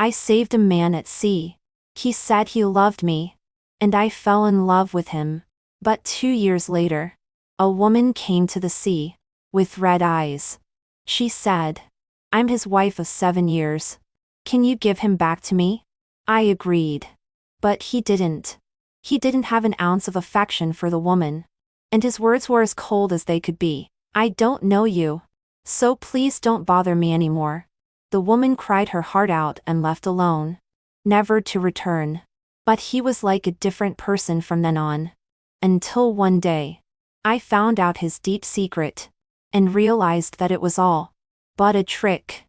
I saved a man at sea. He said he loved me. And I fell in love with him. But 2 years later, a woman came to the sea, with red eyes. She said, "I'm his wife of 7 years. Can you give him back to me?" I agreed. But he didn't. He didn't have an ounce of affection for the woman. And his words were as cold as they could be. "I don't know you. So please don't bother me anymore." The woman cried her heart out and left alone, never to return. But he was like a different person from then on. Until one day, I found out his deep secret, and realized that it was all but a trick.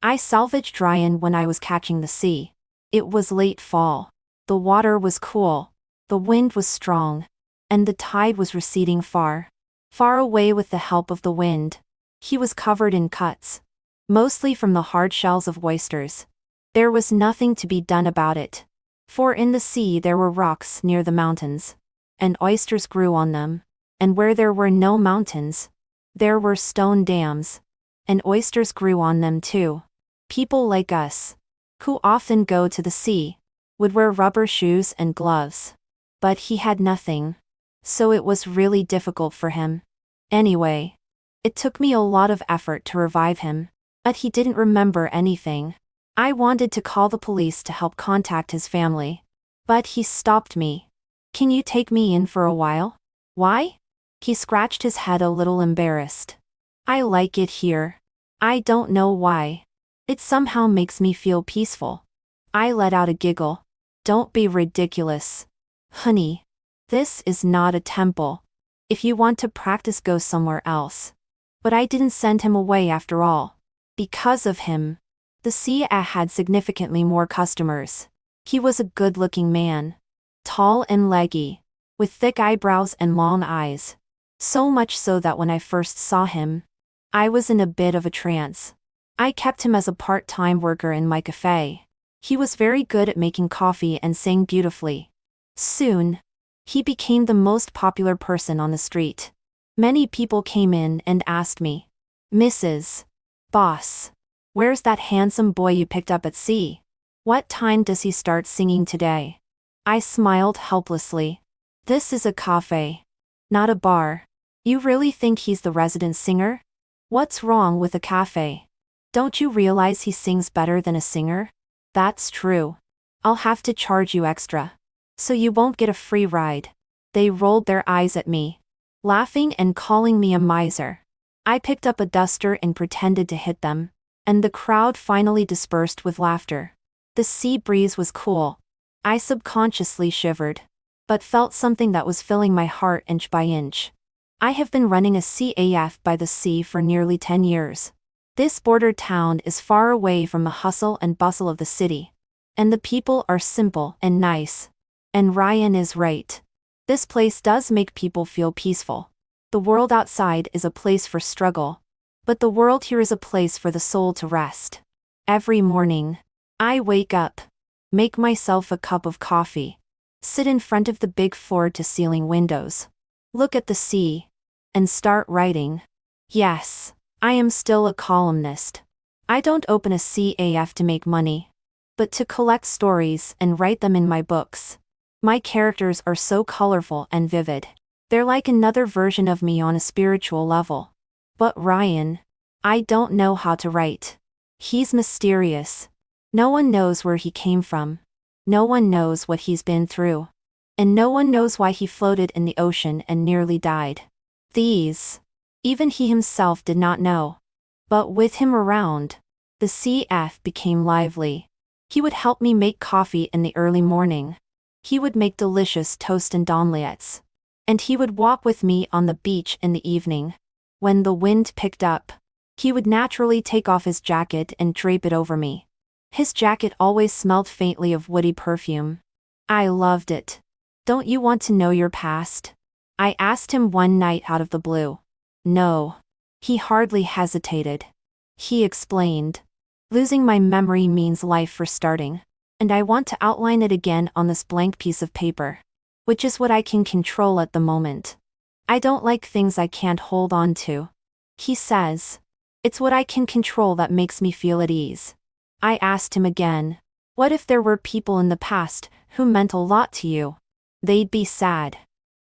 I salvaged Ryan when I was catching the sea. It was late fall. The water was cool. The wind was strong. And the tide was receding far, far away with the help of the wind. He was covered in cuts, mostly from the hard shells of oysters. There was nothing to be done about it. For in the sea there were rocks near the mountains, and oysters grew on them. And where there were no mountains, there were stone dams, and oysters grew on them too. People like us, who often go to the sea, would wear rubber shoes and gloves. But he had nothing. So it was really difficult for him. Anyway, it took me a lot of effort to revive him, but he didn't remember anything. I wanted to call the police to help contact his family, but he stopped me. "Can you take me in for a while?" "Why?" He scratched his head a little embarrassed. "I like it here. I don't know why. It somehow makes me feel peaceful." I let out a giggle. "Don't be ridiculous. Honey. This is not a temple. If you want to practice, go somewhere else." But I didn't send him away after all. Because of him, the sea had significantly more customers. He was a good-looking man. Tall and leggy, with thick eyebrows and long eyes. So much so that when I first saw him, I was in a bit of a trance. I kept him as a part-time worker in my cafe. He was very good at making coffee and sang beautifully. Soon, he became the most popular person on the street. Many people came in and asked me, "Mrs. Boss, where's that handsome boy you picked up at sea? What time does he start singing today?" I smiled helplessly. "This is a cafe, not a bar. You really think he's the resident singer? What's wrong with a cafe? Don't you realize he sings better than a singer?" "That's true. I'll have to charge you extra. So you won't get a free ride." They rolled their eyes at me, laughing and calling me a miser. I picked up a duster and pretended to hit them, and the crowd finally dispersed with laughter. The sea breeze was cool. I subconsciously shivered, but felt something that was filling my heart inch by inch. I have been running a CAF by the sea for nearly 10 years. This border town is far away from the hustle and bustle of the city, and the people are simple and nice. And Ryan is right. This place does make people feel peaceful. The world outside is a place for struggle, but the world here is a place for the soul to rest. Every morning, I wake up, make myself a cup of coffee, sit in front of the big floor-to-ceiling windows, look at the sea, and start writing. Yes, I am still a columnist. I don't open a CAF to make money, but to collect stories and write them in my books. My characters are so colorful and vivid. They're like another version of me on a spiritual level. But Ryan, I don't know how to write. He's mysterious. No one knows where he came from. No one knows what he's been through. And no one knows why he floated in the ocean and nearly died. Even he himself did not know. But with him around, the CF became lively. He would help me make coffee in the early morning. He would make delicious toast and omelets. And he would walk with me on the beach in the evening. When the wind picked up, he would naturally take off his jacket and drape it over me. His jacket always smelled faintly of woody perfume. I loved it. "Don't you want to know your past?" I asked him one night out of the blue. "No." He hardly hesitated. He explained, "Losing my memory means life for starting. And I want to outline it again on this blank piece of paper. Which is what I can control at the moment. I don't like things I can't hold on to." He says, "It's what I can control that makes me feel at ease." I asked him again, What if there were people in the past who meant a lot to you? They'd be sad.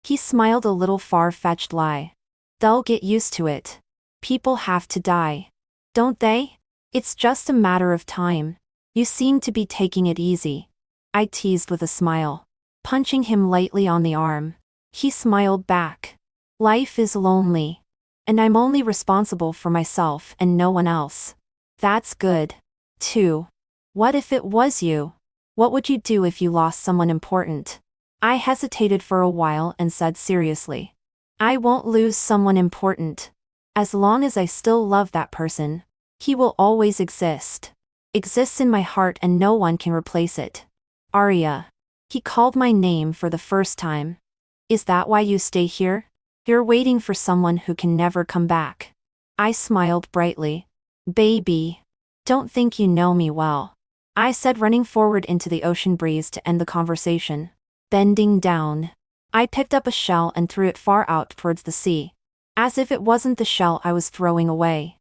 He smiled a little far-fetched lie. They'll get used to it. People have to die. Don't they? It's just a matter of time. You seem to be taking it easy. I teased with a smile, punching him lightly on the arm. He smiled back. Life is lonely. And I'm only responsible for myself and no one else. That's good. 2. What if it was you? What would you do if you lost someone important? I hesitated for a while and said seriously. I won't lose someone important. As long as I still love that person, he will always exist. Exists in my heart and no one can replace it. Arya. He called my name for the first time. Is that why you stay here? You're waiting for someone who can never come back. I smiled brightly. Baby. Don't think you know me well. I said, running forward into the ocean breeze to end the conversation. Bending down, I picked up a shell and threw it far out towards the sea. As if it wasn't the shell I was throwing away,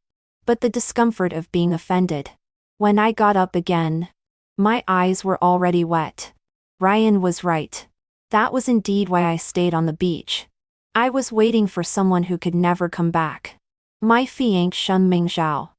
but the discomfort of being offended. When I got up again, my eyes were already wet. Ryan was right. That was indeed why I stayed on the beach. I was waiting for someone who could never come back. My fiancé Shun Ming Zhao.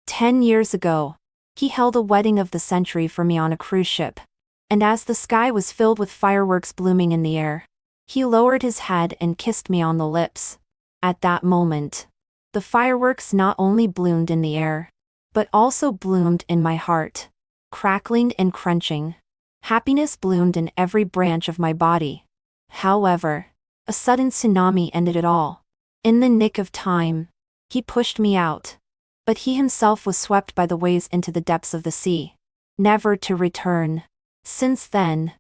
10 years ago, he held a wedding of the century for me on a cruise ship. And as the sky was filled with fireworks blooming in the air, he lowered his head and kissed me on the lips. At that moment, the fireworks not only bloomed in the air, but also bloomed in my heart, crackling and crunching. Happiness bloomed in every branch of my body. However, a sudden tsunami ended it all. In the nick of time, he pushed me out. But he himself was swept by the waves into the depths of the sea, never to return. Since then,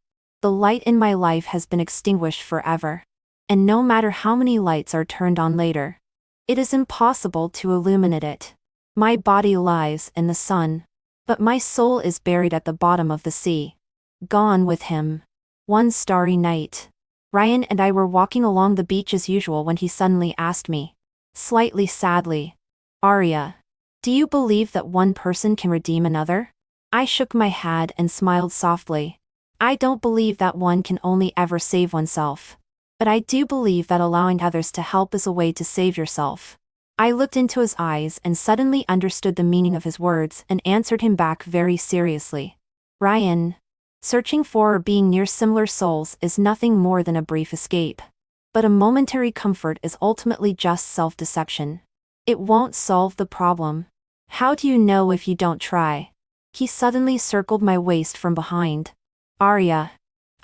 the light in my life has been extinguished forever. And no matter how many lights are turned on later, it is impossible to illuminate it. My body lies in the sun, but my soul is buried at the bottom of the sea. Gone with him. One starry night, Ryan and I were walking along the beach as usual when he suddenly asked me, slightly sadly, Arya, do you believe that one person can redeem another? I shook my head and smiled softly. I don't believe that one can only ever save oneself. But I do believe that allowing others to help is a way to save yourself. I looked into his eyes and suddenly understood the meaning of his words and answered him back very seriously. Ryan, searching for or being near similar souls is nothing more than a brief escape. But a momentary comfort is ultimately just self-deception. It won't solve the problem. How do you know if you don't try? He suddenly circled my waist from behind. Arya,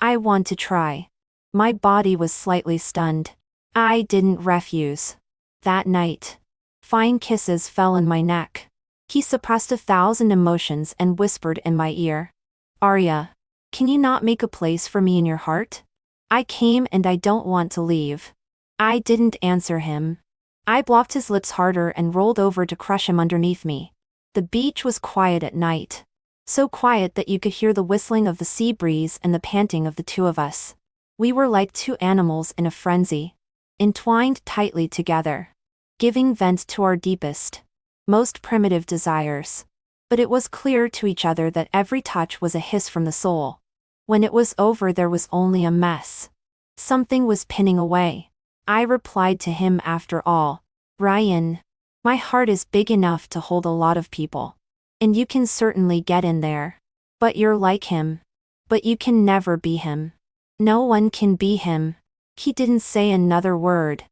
I want to try. My body was slightly stunned. I didn't refuse. That night, fine kisses fell in my neck. He suppressed 1,000 emotions and whispered in my ear. Arya, can you not make a place for me in your heart? I came and I don't want to leave. I didn't answer him. I blocked his lips harder and rolled over to crush him underneath me. The beach was quiet at night. So quiet that you could hear the whistling of the sea breeze and the panting of the two of us. We were like two animals in a frenzy, entwined tightly together, giving vent to our deepest, most primitive desires. But it was clear to each other that every touch was a hiss from the soul. When it was over, there was only a mess. Something was pinning away. I replied to him after all. Ryan, my heart is big enough to hold a lot of people. And you can certainly get in there. But you're like him. But you can never be him. No one can be him. He didn't say another word.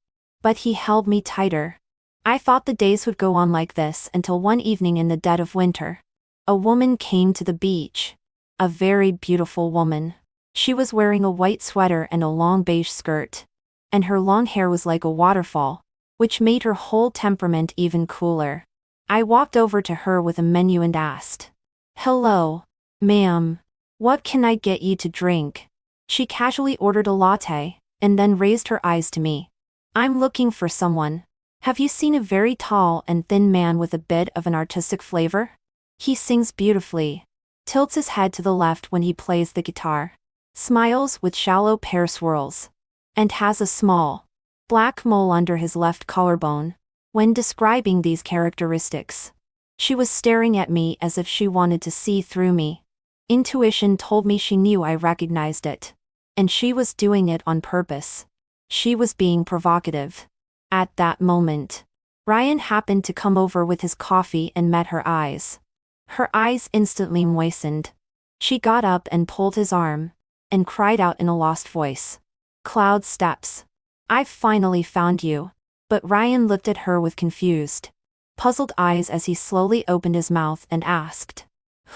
But he held me tighter. I thought the days would go on like this until one evening in the dead of winter. A woman came to the beach. A very beautiful woman. She was wearing a white sweater and a long beige skirt. And her long hair was like a waterfall, which made her whole temperament even cooler. I walked over to her with a menu and asked, Hello, ma'am. What can I get you to drink? She casually ordered a latte, and then raised her eyes to me. I'm looking for someone. Have you seen a very tall and thin man with a bit of an artistic flavor? He sings beautifully, tilts his head to the left when he plays the guitar, smiles with shallow pear swirls, and has a small, black mole under his left collarbone. When describing these characteristics, she was staring at me as if she wanted to see through me. Intuition told me she knew I recognized it. And she was doing it on purpose. She was being provocative. At that moment, Ryan happened to come over with his coffee and met her eyes. Her eyes instantly moistened. She got up and pulled his arm, and cried out in a lost voice. "Cloud steps. I've finally found you." But Ryan looked at her with confused, puzzled eyes as he slowly opened his mouth and asked,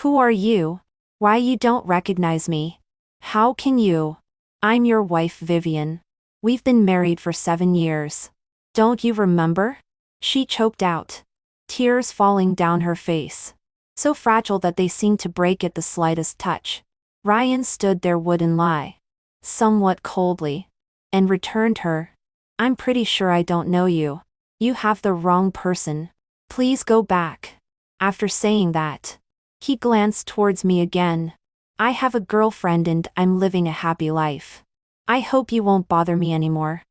"Who are you? Why you don't recognize me? How can you? I'm your wife Vivian. We've been married for 7 years. Don't you remember?" She choked out, tears falling down her face, so fragile that they seemed to break at the slightest touch. Ryan stood there wooden lie, somewhat coldly, and returned her, "I'm pretty sure I don't know you. You have the wrong person. Please go back." After saying that, he glanced towards me again. "I have a girlfriend and I'm living a happy life. I hope you won't bother me anymore."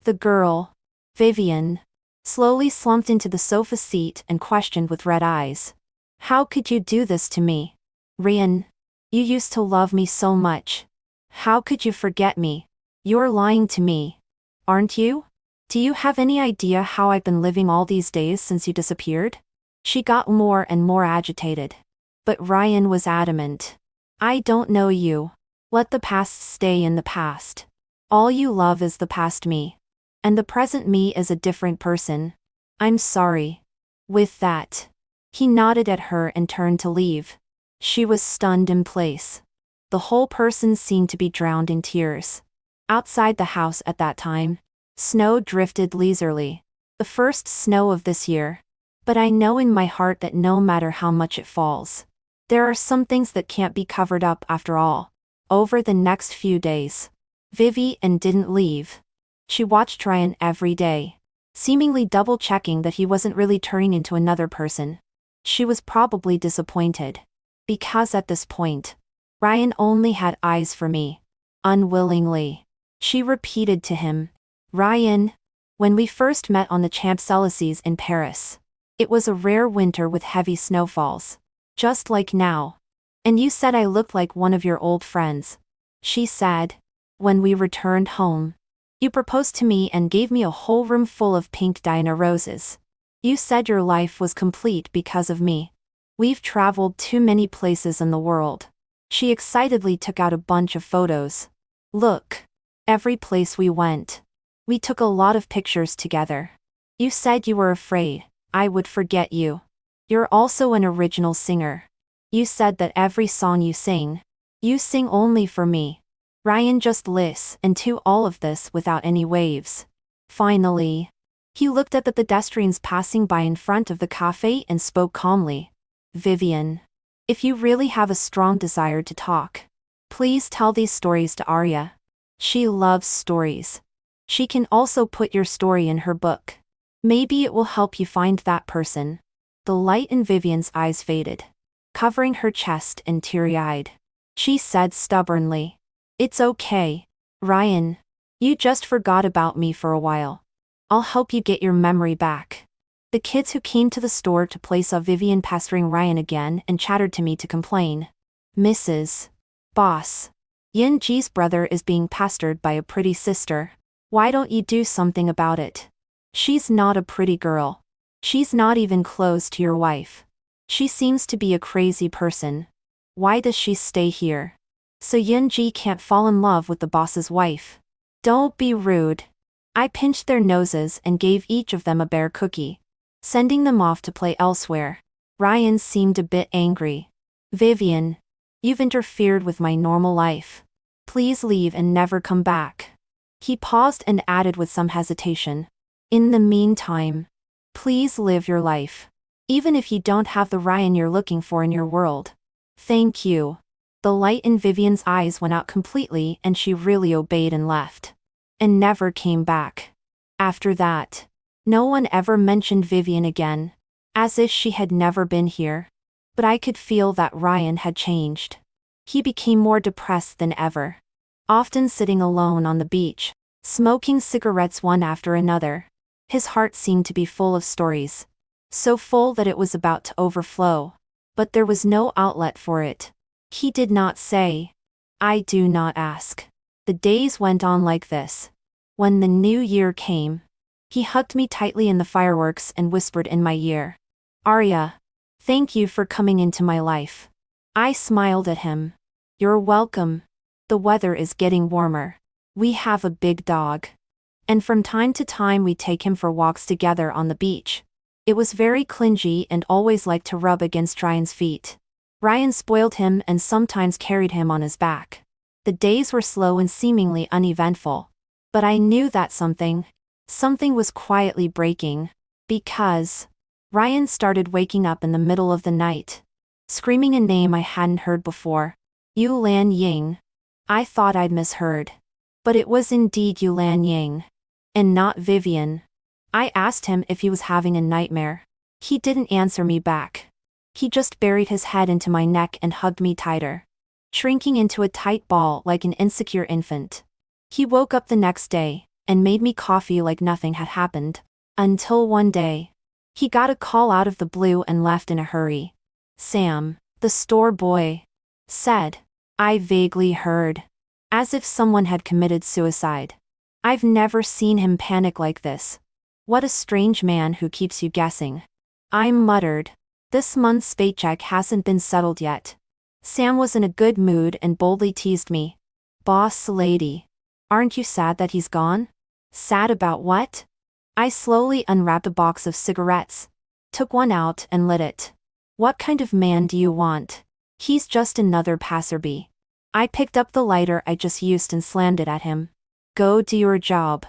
The girl, Vivian, slowly slumped into the sofa seat and questioned with red eyes, "How could you do this to me? Ryan, you used to love me so much. How could you forget me? You're lying to me, aren't you? Do you have any idea how I've been living all these days since you disappeared?" She got more and more agitated. But Ryan was adamant. "I don't know you. Let the past stay in the past. All you love is the past me. And the present me is a different person. I'm sorry." With that, he nodded at her and turned to leave. She was stunned in place. The whole person seemed to be drowned in tears. Outside the house at that time, snow drifted leisurely. The first snow of this year. But I know in my heart that no matter how much it falls, there are some things that can't be covered up after all. Over the next few days, Vivian didn't leave. She watched Ryan every day, seemingly double-checking that he wasn't really turning into another person. She was probably disappointed, because at this point, Ryan only had eyes for me. Unwillingly, she repeated to him, "Ryan, when we first met on the Champs-Élysées in Paris, it was a rare winter with heavy snowfalls, just like now. And you said I looked like one of your old friends." She said, "When we returned home, you proposed to me and gave me a whole room full of pink Diana roses. You said your life was complete because of me. We've traveled too many places in the world." She excitedly took out a bunch of photos. "Look. Every place we went. We took a lot of pictures together. You said you were afraid I would forget you. You're also an original singer. You said that every song you sing only for me." Ryan just listened to all of this without any waves. Finally, he looked at the pedestrians passing by in front of the cafe and spoke calmly. "Vivian, if you really have a strong desire to talk, please tell these stories to Arya. She loves stories. She can also put your story in her book. Maybe it will help you find that person." The light in Vivian's eyes faded, covering her chest and teary-eyed. She said stubbornly, "It's okay, Ryan. You just forgot about me for a while. I'll help you get your memory back." The kids who came to the store to play saw Vivian pestering Ryan again and chattered to me to complain. "Mrs. Boss, Yin Ji's brother is being pestered by a pretty sister. Why don't you do something about it? She's not a pretty girl. She's not even close to your wife. She seems to be a crazy person. Why does she stay here? So Yin Ji can't fall in love with the boss's wife. Don't be rude." I pinched their noses and gave each of them a bear cookie, sending them off to play elsewhere. Ryan seemed a bit angry. "Vivian, you've interfered with my normal life. Please leave and never come back." He paused and added with some hesitation, "In the meantime, please live your life. Even if you don't have the Ryan you're looking for in your world. Thank you." The light in Vivian's eyes went out completely and she really obeyed and left. And never came back. After that, no one ever mentioned Vivian again, as if she had never been here. But I could feel that Ryan had changed. He became more depressed than ever. Often sitting alone on the beach, smoking cigarettes one after another. His heart seemed to be full of stories. So full that it was about to overflow. But there was no outlet for it. He did not say. I do not ask. The days went on like this. When the new year came, he hugged me tightly in the fireworks and whispered in my ear, Arya, thank you for coming into my life. I smiled at him. You're welcome. The weather is getting warmer. We have a big dog. And from time to time we take him for walks together on the beach. It was very clingy and always liked to rub against Ryan's feet. Ryan spoiled him and sometimes carried him on his back. The days were slow and seemingly uneventful. But I knew that something was quietly breaking. Because Ryan started waking up in the middle of the night, screaming a name I hadn't heard before. Yulan Ying. I thought I'd misheard. But it was indeed Yulan Ying. And not Vivian. I asked him if he was having a nightmare. He didn't answer me back. He just buried his head into my neck and hugged me tighter, shrinking into a tight ball like an insecure infant. He woke up the next day and made me coffee like nothing had happened. Until one day, he got a call out of the blue and left in a hurry. Sam, the store boy, said. I vaguely heard. As if someone had committed suicide. I've never seen him panic like this. What a strange man who keeps you guessing. I muttered. This month's paycheck hasn't been settled yet. Sam was in a good mood and boldly teased me. Boss lady. Aren't you sad that he's gone? Sad about what? I slowly unwrapped a box of cigarettes, took one out and lit it. What kind of man do you want? He's just another passerby. I picked up the lighter I just used and slammed it at him. Go do your job.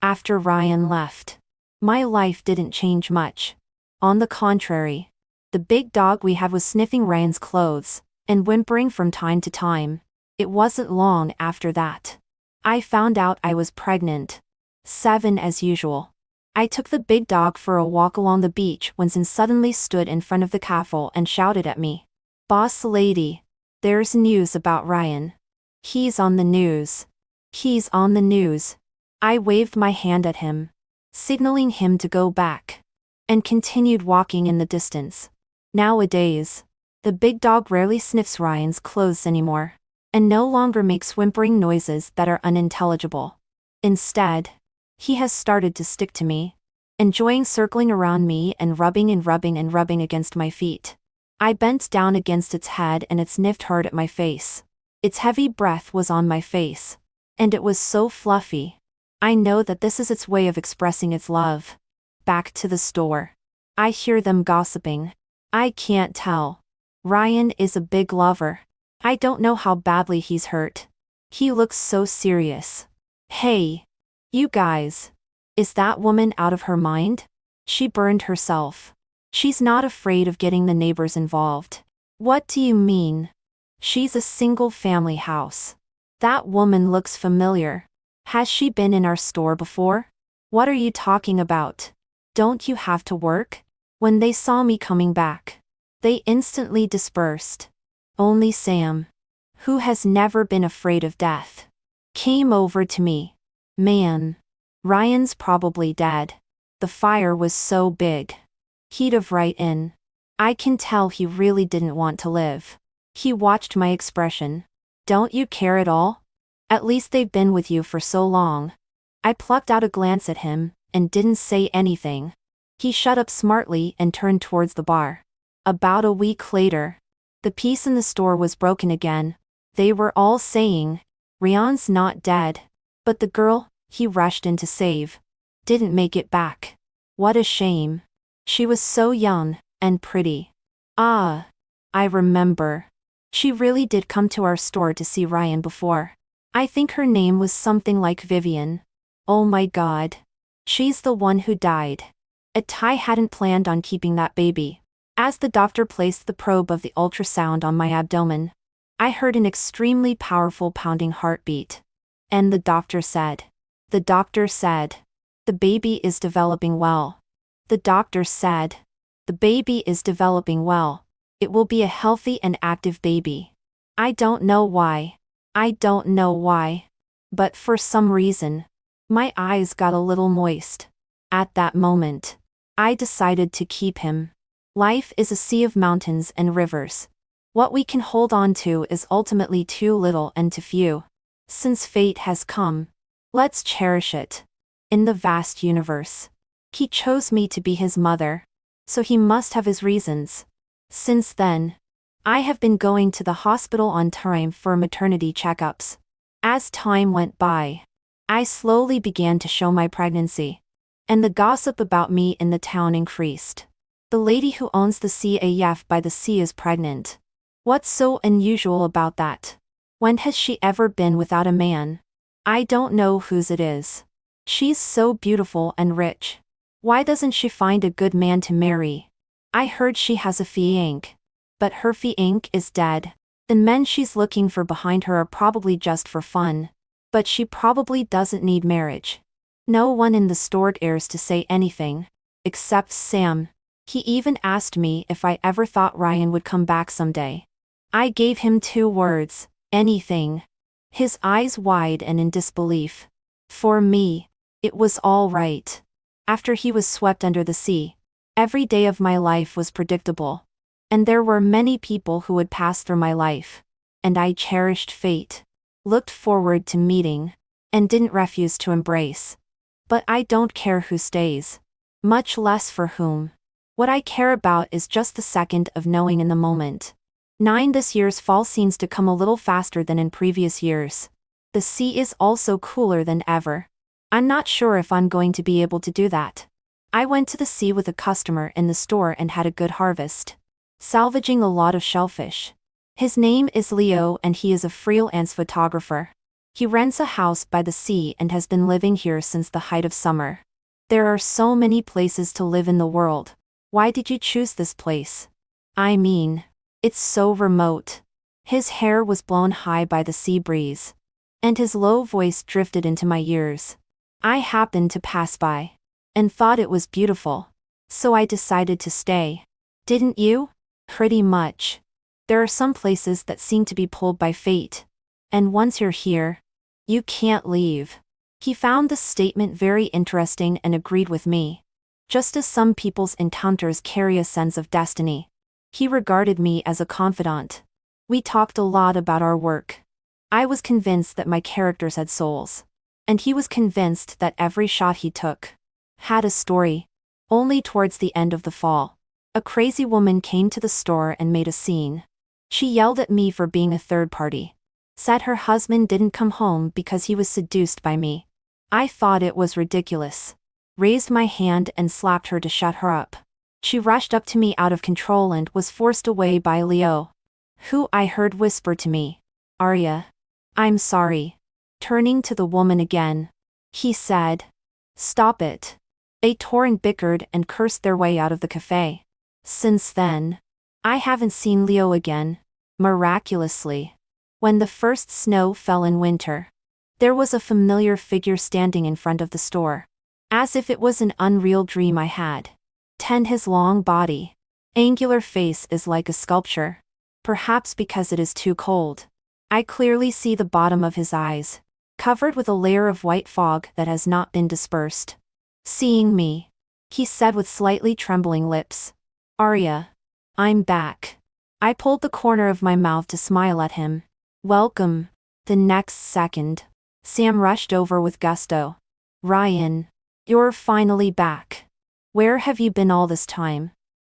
After Ryan left, my life didn't change much. On the contrary, the big dog we had was sniffing Ryan's clothes and whimpering from time to time. It wasn't long after that I found out I was pregnant. 7 as usual. I took the big dog for a walk along the beach when Sin suddenly stood in front of the cafe and shouted at me. Boss lady, there's news about Ryan. He's on the news. He's on the news. I waved my hand at him, signaling him to go back, and continued walking in the distance. Nowadays, the big dog rarely sniffs Ryan's clothes anymore, and no longer makes whimpering noises that are unintelligible. Instead, he has started to stick to me, enjoying circling around me and rubbing against my feet. I bent down against its head and it sniffed hard at my face. Its heavy breath was on my face, and it was so fluffy. I know that this is its way of expressing its love. Back to the store. I hear them gossiping. I can't tell. Ryan is a big lover. I don't know how badly he's hurt. He looks so serious. Hey, you guys. Is that woman out of her mind? She burned herself. She's not afraid of getting the neighbors involved. What do you mean? She's a single-family house. That woman looks familiar. Has she been in our store before? What are you talking about? Don't you have to work? When they saw me coming back, they instantly dispersed. Only Sam, who has never been afraid of death, came over to me. Man, Ryan's probably dead. The fire was so big. He'd have right in. I can tell he really didn't want to live. He watched my expression. Don't you care at all? At least they've been with you for so long. I plucked out a glance at him, and didn't say anything. He shut up smartly and turned towards the bar. About a week later, the peace in the store was broken again. They were all saying, Ryan's not dead. But the girl he rushed in to save didn't make it back. What a shame. She was so young and pretty. Ah, I remember. She really did come to our store to see Ryan before. I think her name was something like Vivian. Oh my God. She's the one who died. I hadn't planned on keeping that baby. As the doctor placed the probe of the ultrasound on my abdomen, I heard an extremely powerful pounding heartbeat. And the doctor said, the baby is developing well. The doctor said, the baby is developing well. It will be a healthy and active baby. I don't know why. But for some reason, my eyes got a little moist. At that moment, I decided to keep him. Life is a sea of mountains and rivers. What we can hold on to is ultimately too little and too few. Since fate has come, let's cherish it. In the vast universe, he chose me to be his mother, so he must have his reasons. Since then, I have been going to the hospital on time for maternity checkups. As time went by, I slowly began to show my pregnancy, and the gossip about me in the town increased. The lady who owns the CAF by the sea is pregnant. What's so unusual about that? When has she ever been without a man? I don't know whose it is. She's so beautiful and rich. Why doesn't she find a good man to marry? I heard she has a fiancé, but her fiancé is dead. The men she's looking for behind her are probably just for fun. But she probably doesn't need marriage. No one in the store dares to say anything, except Sam. He even asked me if I ever thought Ryan would come back someday. I gave him 2 words, anything. His eyes wide and in disbelief. For me, it was all right. After he was swept under the sea, every day of my life was predictable. And there were many people who would pass through my life. And I cherished fate, looked forward to meeting, and didn't refuse to embrace. But I don't care who stays, much less for whom. What I care about is just the second of knowing in the moment. 9. This year's fall seems to come a little faster than in previous years. The sea is also cooler than ever. I'm not sure if I'm going to be able to do that. I went to the sea with a customer in the store and had a good harvest, salvaging a lot of shellfish. His name is Leo and he is a freelance photographer. He rents a house by the sea and has been living here since the height of summer. There are so many places to live in the world. Why did you choose this place? I mean, it's so remote. His hair was blown high by the sea breeze, and his low voice drifted into my ears. I happened to pass by, and thought it was beautiful, so I decided to stay. Didn't you? Pretty much. There are some places that seem to be pulled by fate, and once you're here, you can't leave. He found this statement very interesting and agreed with me. Just as some people's encounters carry a sense of destiny, he regarded me as a confidant. We talked a lot about our work. I was convinced that my characters had souls, and he was convinced that every shot he took had a story. Only towards the end of the fall, a crazy woman came to the store and made a scene. She yelled at me for being a third party, said her husband didn't come home because he was seduced by me. I thought it was ridiculous, raised my hand and slapped her to shut her up. She rushed up to me out of control and was forced away by Leo, who I heard whisper to me, "Arya, I'm sorry." Turning to the woman again, he said, "Stop it." They tore and bickered and cursed their way out of the cafe. Since then, I haven't seen Leo again. Miraculously, when the first snow fell in winter, there was a familiar figure standing in front of the store, as if it was an unreal dream I had. His long body, angular face is like a sculpture. Perhaps because it is too cold, I clearly see the bottom of his eyes, covered with a layer of white fog that has not been dispersed. Seeing me, he said with slightly trembling lips, "Arya, I'm back." I pulled the corner of my mouth to smile at him. "Welcome." The next second, Sam rushed over with gusto. "Ryan, you're finally back. Where have you been all this time?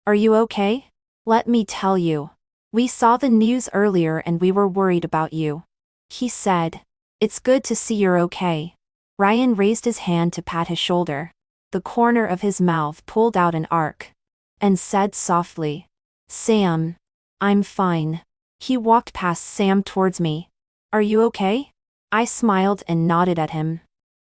Are you okay? Let me tell you. We saw the news earlier and we were worried about you." He said, "It's good to see you're okay." Ryan raised his hand to pat his shoulder. The corner of his mouth pulled out an arc, and said softly, "Sam, I'm fine." He walked past Sam towards me. "Are you okay?" I smiled and nodded at him.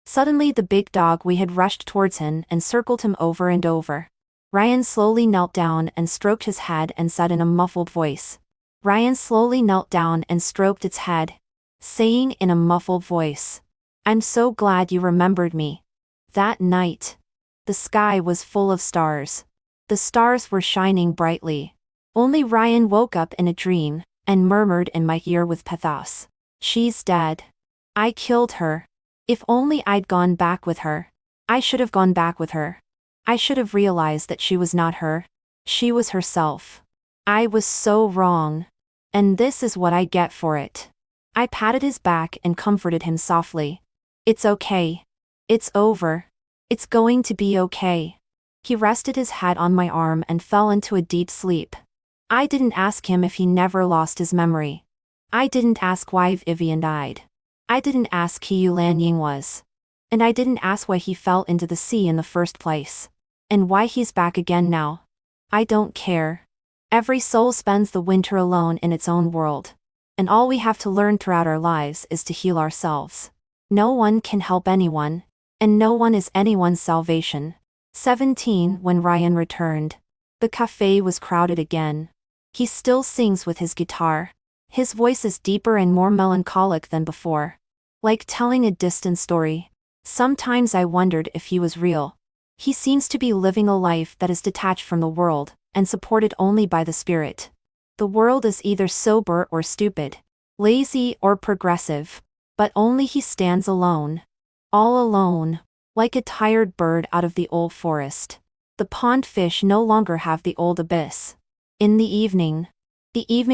Suddenly the big dog we had rushed towards him and circled him over and over. Ryan slowly knelt down and stroked his head and said in a muffled voice. Ryan slowly knelt down and stroked its head, saying in a muffled voice, "I'm so glad you remembered me." That night, the sky was full of stars. The stars were shining brightly. Only Ryan woke up in a dream, and murmured in my ear with pathos, "She's dead. I killed her. If only I'd gone back with her. I should have gone back with her. I should have realized that she was not her. She was herself. I was so wrong." And this is what I get for it. I patted his back and comforted him softly. It's okay. It's over. It's going to be okay. He rested his head on my arm and fell into a deep sleep. I didn't ask him if he never lost his memory. I didn't ask why Vivian died. I didn't ask who Lan Ying was. And I didn't ask why he fell into the sea in the first place. And why he's back again now. I don't care. Every soul spends the winter alone in its own world. And all we have to learn throughout our lives is to heal ourselves. No one can help anyone. And no one is anyone's salvation. 17 When Ryan returned. The cafe was crowded again. He still sings with his guitar. His voice is deeper and more melancholic than before. Like telling a distant story. Sometimes I wondered if he was real. He seems to be living a life that is detached from the world, and supported only by the spirit. The world is either sober or stupid, lazy or progressive, but only he stands alone. All alone, like a tired bird out of the old forest. The pond fish no longer have the old abyss. In the evening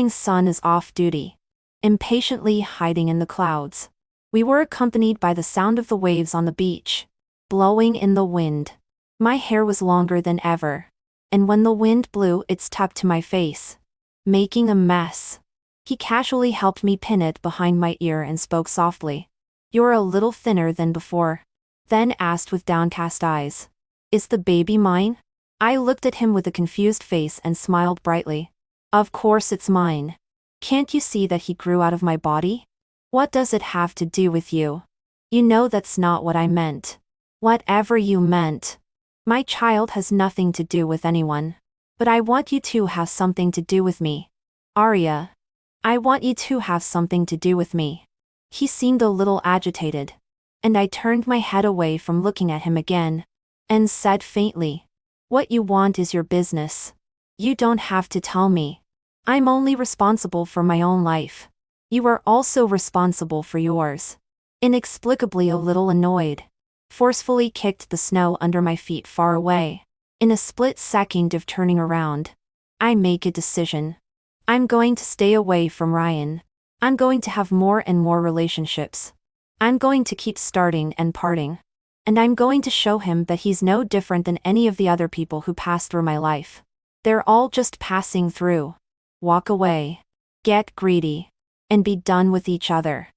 sun is off duty, impatiently hiding in the clouds. We were accompanied by the sound of the waves on the beach, blowing in the wind. My hair was longer than ever, and when the wind blew it stuck to my face, making a mess. He casually helped me pin it behind my ear and spoke softly. You're a little thinner than before. Then asked with downcast eyes. Is the baby mine? I looked at him with a confused face and smiled brightly. Of course it's mine. Can't you see that he grew out of my body? What does it have to do with you? You know that's not what I meant. Whatever you meant. My child has nothing to do with anyone. But I want you to have something to do with me. Arya. I want you to have something to do with me. He seemed a little agitated. And I turned my head away from looking at him again. And said faintly. What you want is your business. You don't have to tell me. I'm only responsible for my own life. You are also responsible for yours. Inexplicably a little annoyed. Forcefully kicked the snow under my feet far away. In a split second of turning around. I make a decision. I'm going to stay away from Ryan. I'm going to have more and more relationships. I'm going to keep starting and parting. And I'm going to show him that he's no different than any of the other people who passed through my life. They're all just passing through. Walk away. Get greedy. And be done with each other.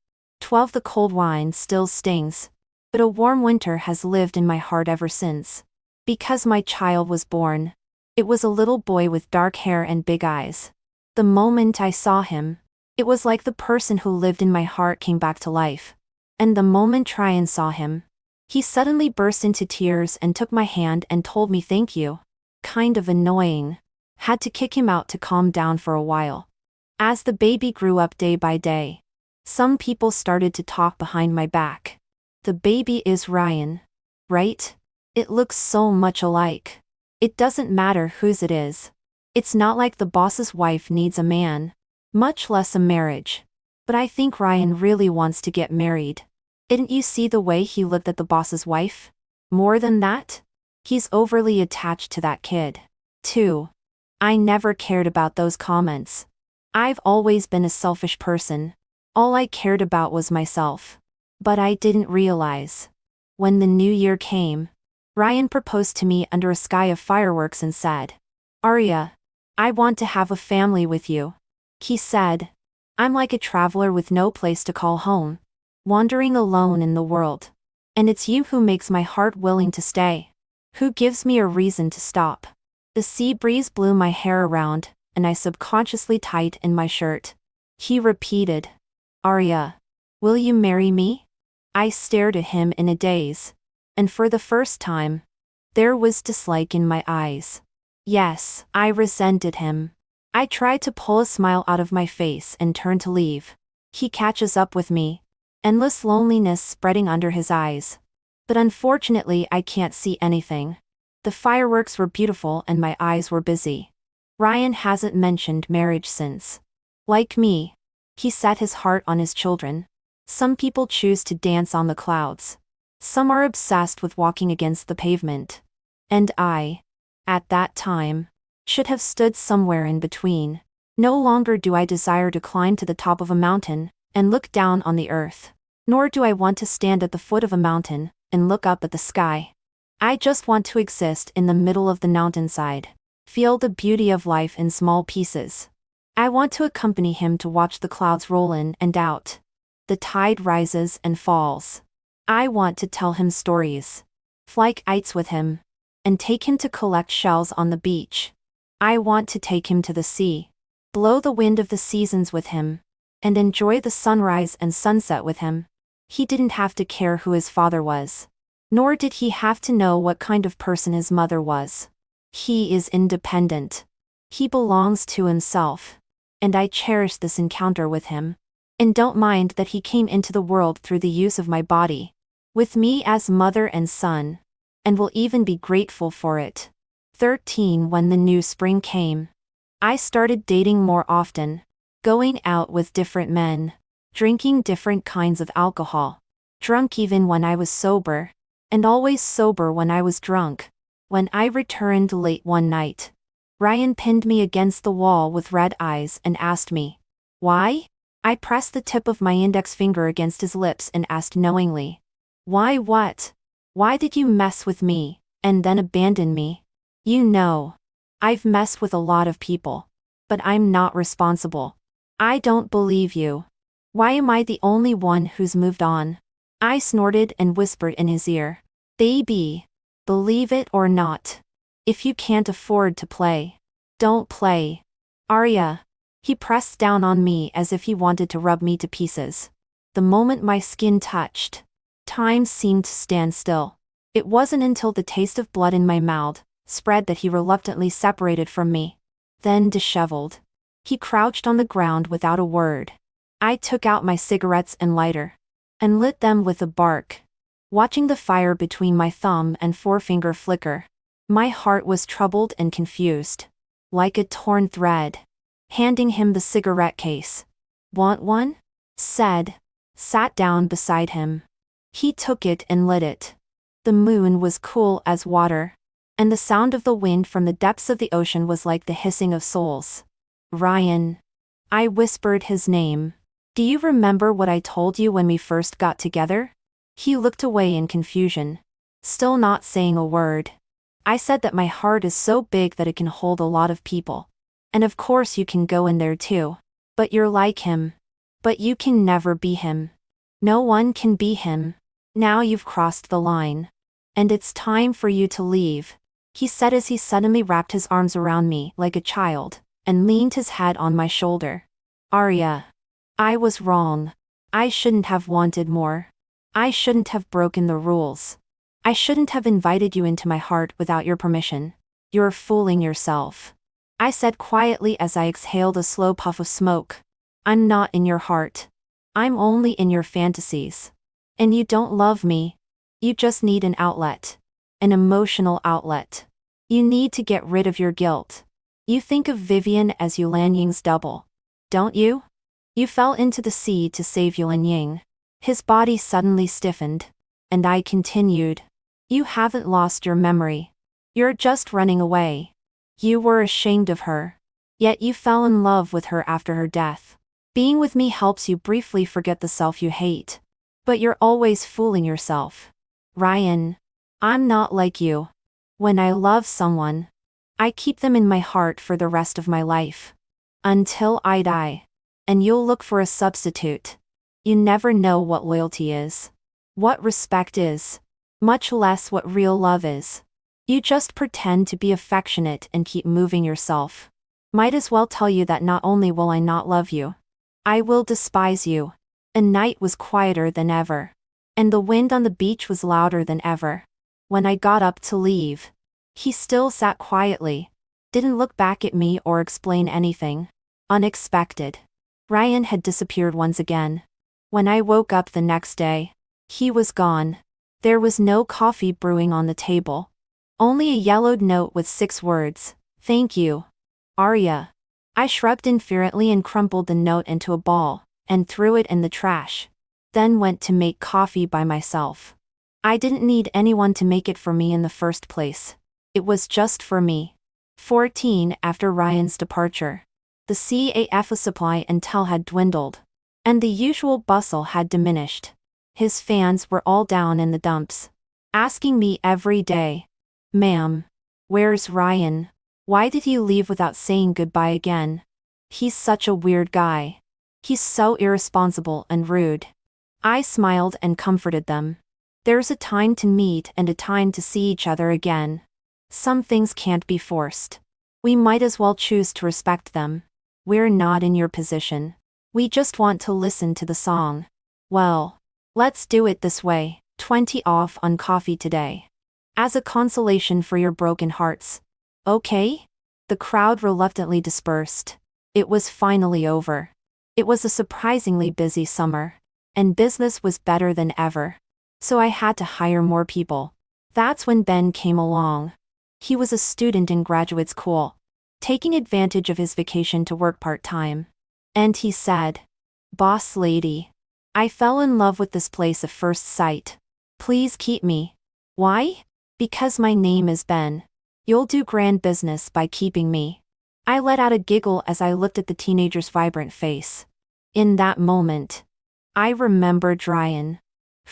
12 The cold wine still stings. But a warm winter has lived in my heart ever since. Because my child was born. It was a little boy with dark hair and big eyes. The moment I saw him, it was like the person who lived in my heart came back to life. And the moment Ryan saw him, he suddenly burst into tears and took my hand and told me thank you. Kind of annoying. Had to kick him out to calm down for a while. As the baby grew up day by day, some people started to talk behind my back. The baby is Ryan. Right? It looks so much alike. It doesn't matter whose it is. It's not like the boss's wife needs a man. Much less a marriage. But I think Ryan really wants to get married. Didn't you see the way he looked at the boss's wife? More than that? He's overly attached to that kid. 2. I never cared about those comments. I've always been a selfish person. All I cared about was myself. But I didn't realize. When the new year came, Ryan proposed to me under a sky of fireworks and said, Arya, I want to have a family with you. He said, I'm like a traveler with no place to call home. Wandering alone in the world. And it's you who makes my heart willing to stay. Who gives me a reason to stop. The sea breeze blew my hair around, and I subconsciously tightened my shirt. He repeated, Arya, will you marry me? I stared at him in a daze. And for the first time, there was dislike in my eyes. Yes, I resented him. I tried to pull a smile out of my face and turn to leave. He catches up with me. Endless loneliness spreading under his eyes. But unfortunately I can't see anything. The fireworks were beautiful and my eyes were busy. Ryan hasn't mentioned marriage since. Like me. He set his heart on his children. Some people choose to dance on the clouds. Some are obsessed with walking against the pavement. And I, at that time, should have stood somewhere in between. No longer do I desire to climb to the top of a mountain and look down on the earth. Nor do I want to stand at the foot of a mountain and look up at the sky. I just want to exist in the middle of the mountainside. Feel the beauty of life in small pieces. I want to accompany him to watch the clouds roll in and out. The tide rises and falls. I want to tell him stories. Fly kites with him. And take him to collect shells on the beach. I want to take him to the sea. Blow the wind of the seasons with him. And enjoy the sunrise and sunset with him. He didn't have to care who his father was. Nor did he have to know what kind of person his mother was. He is independent. He belongs to himself. And I cherish this encounter with him. And don't mind that he came into the world through the use of my body. With me as mother and son. And will even be grateful for it. 13. When the new spring came, I started dating more often. Going out with different men. Drinking different kinds of alcohol. Drunk even when I was sober. And always sober when I was drunk. When I returned late one night, Ryan pinned me against the wall with red eyes and asked me, "Why?" I pressed the tip of my index finger against his lips and asked knowingly, "Why what? Why did you mess with me, and then abandon me? You know, I've messed with a lot of people. But I'm not responsible. I don't believe you. Why am I the only one who's moved on?" I snorted and whispered in his ear, "Baby, believe it or not. If you can't afford to play, don't play. Arya." He pressed down on me as if he wanted to rub me to pieces. The moment my skin touched, time seemed to stand still. It wasn't until the taste of blood in my mouth spread that he reluctantly separated from me. Then disheveled, he crouched on the ground without a word. I took out my cigarettes and lighter, and lit them with a bark. Watching the fire between my thumb and forefinger flicker, my heart was troubled and confused. Like a torn thread. Handing him the cigarette case. "Want one?" said. Sat down beside him. He took it and lit it. The moon was cool as water. And the sound of the wind from the depths of the ocean was like the hissing of souls. "Ryan." I whispered his name. "Do you remember what I told you when we first got together?" He looked away in confusion. Still not saying a word. I said that my heart is so big that it can hold a lot of people. And of course you can go in there too. But you're like him. But you can never be him. No one can be him. Now you've crossed the line. And it's time for you to leave," he said as he suddenly wrapped his arms around me like a child, and leaned his head on my shoulder. "Arya. I was wrong. I shouldn't have wanted more. I shouldn't have broken the rules. I shouldn't have invited you into my heart without your permission. You're fooling yourself," I said quietly as I exhaled a slow puff of smoke. "I'm not in your heart. I'm only in your fantasies. And you don't love me. You just need an outlet. An emotional outlet. You need to get rid of your guilt. You think of Vivian as Yulan Ying's double, don't you? You fell into the sea to save Yulan Ying." His body suddenly stiffened. And I continued. "You haven't lost your memory. You're just running away. You were ashamed of her. Yet you fell in love with her after her death. Being with me helps you briefly forget the self you hate. But you're always fooling yourself. Ryan. I'm not like you. When I love someone, I keep them in my heart for the rest of my life. Until I die. And you'll look for a substitute. You never know what loyalty is. What respect is. Much less what real love is. You just pretend to be affectionate and keep moving yourself. Might as well tell you that not only will I not love you, I will despise you." And night was quieter than ever. And the wind on the beach was louder than ever. When I got up to leave, he still sat quietly. Didn't look back at me or explain anything. Unexpected. Ryan had disappeared once again. When I woke up the next day, he was gone. There was no coffee brewing on the table. Only a yellowed note with 6 words, "Thank you, Arya." I shrugged indifferently and crumpled the note into a ball, and threw it in the trash. Then went to make coffee by myself. I didn't need anyone to make it for me in the first place. It was just for me. 14. After Ryan's departure, The CAF supply until had dwindled. And the usual bustle had diminished. His fans were all down in the dumps, asking me every day, "Ma'am, where's Ryan? Why did he leave without saying goodbye again? He's such a weird guy. He's so irresponsible and rude." I smiled and comforted them. There's a time to meet and a time to see each other again. Some things can't be forced. We might as well choose to respect them. We're not in your position. We just want to listen to the song. Well, let's do it this way, 20 off on coffee today. As a consolation for your broken hearts. Okay? The crowd reluctantly dispersed. It was finally over. It was a surprisingly busy summer. And business was better than ever. So I had to hire more people. That's when Ben came along. He was a student in graduate school, taking advantage of his vacation to work part-time. And he said, "Boss lady, I fell in love with this place at first sight. Please keep me." Why? Because my name is Ben. You'll do grand business by keeping me. I let out a giggle as I looked at the teenager's vibrant face. In that moment, I remembered Ryan,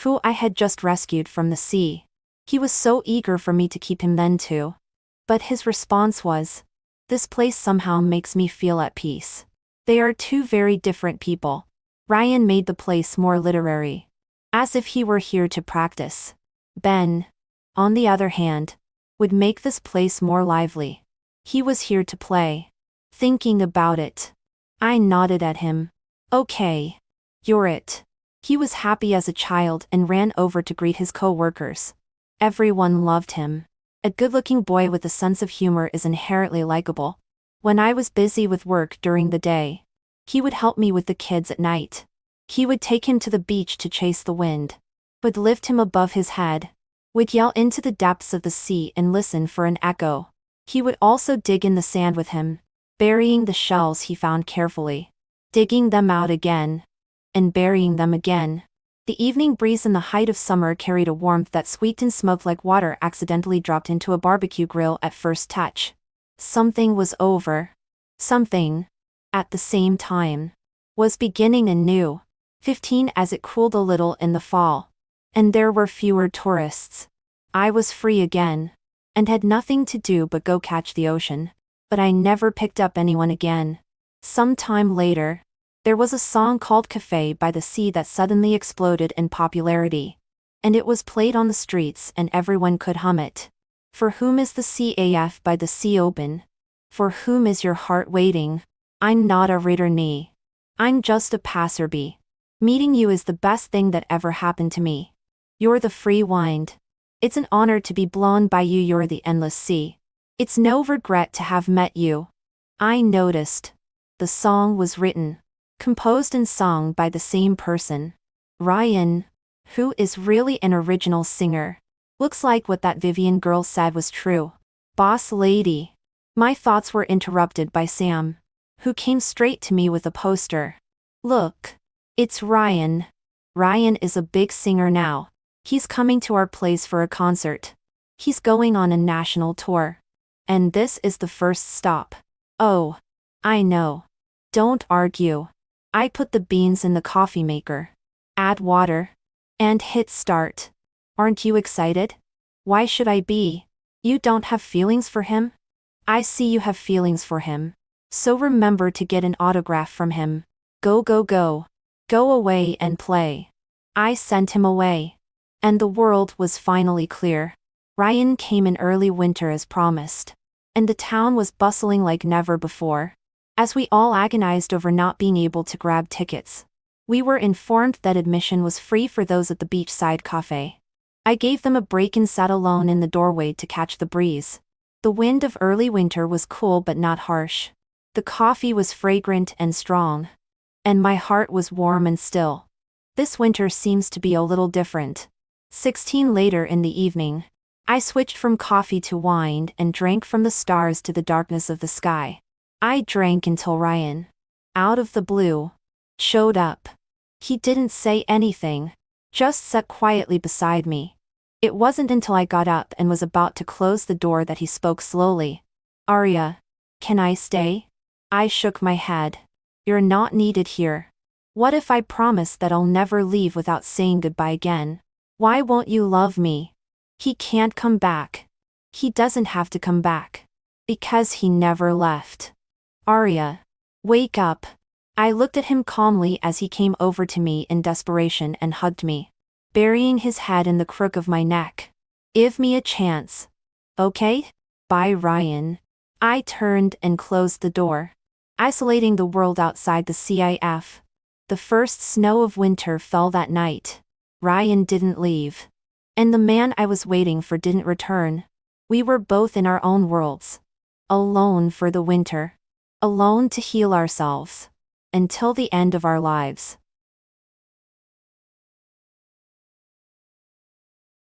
who I had just rescued from the sea. He was so eager for me to keep him then too. But his response was, "This place somehow makes me feel at peace." They are two very different people. Ryan made the place more literary, as if he were here to practice. Ben, on the other hand, would make this place more lively. He was here to play. Thinking about it, I nodded at him. "Okay. You're it." He was happy as a child and ran over to greet his co-workers. Everyone loved him. A good-looking boy with a sense of humor is inherently likable. When I was busy with work during the day, he would help me with the kids at night. He would take him to the beach to chase the wind, would lift him above his head, would yell into the depths of the sea and listen for an echo. He would also dig in the sand with him, burying the shells he found carefully, digging them out again, and burying them again. The evening breeze in the height of summer carried a warmth that squeaked and smoked like water accidentally dropped into a barbecue grill at first touch. Something was over. Something, at the same time, was beginning anew. 15 as it cooled a little in the fall. And there were fewer tourists. I was free again, and had nothing to do but go catch the ocean. But I never picked up anyone again. Some time later, there was a song called Café by the Sea that suddenly exploded in popularity. And it was played on the streets and everyone could hum it. For whom is the CAF by the sea open? For whom is your heart waiting? I'm not a returnee. I'm just a passerby. Meeting you is the best thing that ever happened to me. You're the free wind. It's an honor to be blown by you. You're the endless sea. It's no regret to have met you. I noticed. The song was written, composed and sung by the same person. Ryan, who is really an original singer. Looks like what that Vivian girl said was true. Boss lady. My thoughts were interrupted by Sam, who came straight to me with a poster. Look. It's Ryan. Ryan is a big singer now. He's coming to our place for a concert. He's going on a national tour. And this is the first stop. Oh. I know. Don't argue. I put the beans in the coffee maker. Add water. And hit start. Aren't you excited? Why should I be? You don't have feelings for him? I see you have feelings for him. So remember to get an autograph from him. Go go go. Go away and play. I sent him away. And the world was finally clear. Ryan came in early winter as promised. And the town was bustling like never before. As we all agonized over not being able to grab tickets, we were informed that admission was free for those at the beachside café. I gave them a break and sat alone in the doorway to catch the breeze. The wind of early winter was cool but not harsh. The coffee was fragrant and strong. And my heart was warm and still. This winter seems to be a little different. 16 later in the evening, I switched from coffee to wine and drank from the stars to the darkness of the sky. I drank until Ryan, out of the blue, showed up. He didn't say anything, just sat quietly beside me. It wasn't until I got up and was about to close the door that he spoke slowly. Arya, can I stay? I shook my head. You're not needed here. What if I promise that I'll never leave without saying goodbye again? Why won't you love me? He can't come back. He doesn't have to come back. Because he never left. Arya. Wake up. I looked at him calmly as he came over to me in desperation and hugged me, burying his head in the crook of my neck. Give me a chance. Okay? Bye, Ryan. I turned and closed the door, isolating the world outside the CIF. The first snow of winter fell that night. Ryan didn't leave. And the man I was waiting for didn't return. We were both in our own worlds. Alone for the winter. Alone to heal ourselves. Until the end of our lives.